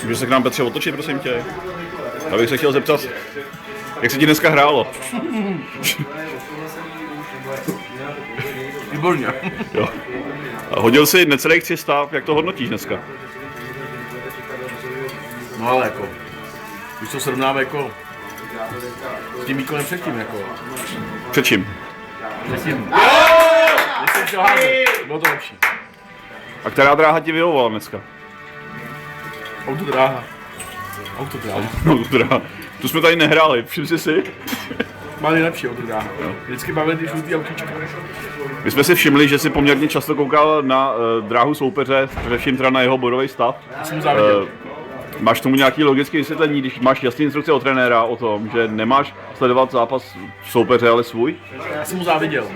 Můžeš se k nám, Petře, otočit, prosím tě? Já bych se chtěl zeptat, jak se ti dneska hrálo? Výborně. Jo. A hodil jsi necelých 300, jak to hodnotíš dneska? No ale jako, když to srovnáme jako s tím výkonem předtím jako. Před čím? Předtím. Když jsem chtěl házet, bylo to lepší. A která dráha ti vyhovovala dneska? Autodráha. Autodráha. No, dráha. Tu jsme tady nehráli, všim si? Má nejlepší autodráha. Vždycky bavili ty žlutý autíčka. My jsme si všimli, že si poměrně často koukal na dráhu soupeře, především teda na jeho bodový stav. Já jsem mu záviděl. Máš tomu nějaký logické vysvětlení, když máš jasné instrukce od trenéra o tom, že nemáš sledovat zápas soupeře, ale svůj? Já jsem mu záviděl.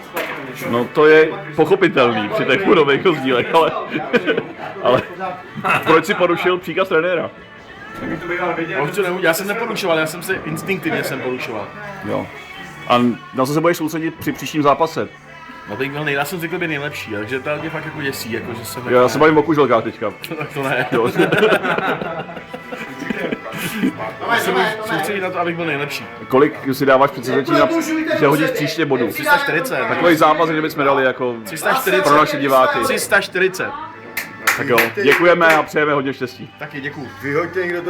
No to je pochopitelný při těch bodových rozdílech, ale proč si porušil příkaz trenéra? Já jsem neporušoval, já jsem se instinktivně porušoval. Jo. A na co se budeš soustředit při příštím zápase? No bych byl já jsem řekl být nejlepší, takže to mě fakt jako děsí, jako že jsem... Jo, já se bavím o kuželkách teďka. To ne. Jo. Soustředit na to, abych byl nejlepší. Kolik si dáváš předsevzetí na, že hodíš příště bodů? 340. Takový zápas, kdyby jsme dali jako 340. pro naše diváky. 340. Tak jo, děkujeme a přejeme hodně štěstí. Taky děkuju. Vyhoďte někdo to